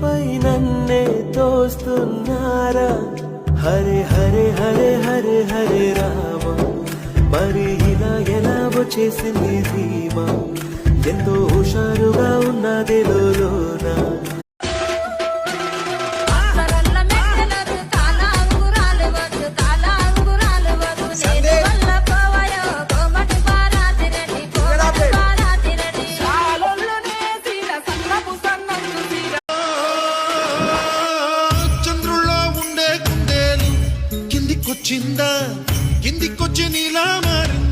పై నన్నే తోస్తున్నారా హరే హరే హరే హరే హరే రామ మరి ఇలా ఎలా వచ్చేసింది ధీమా ఎంతో హుషారుగా ఉన్నది లోనా కిందికొచ్చి నీలా మారింది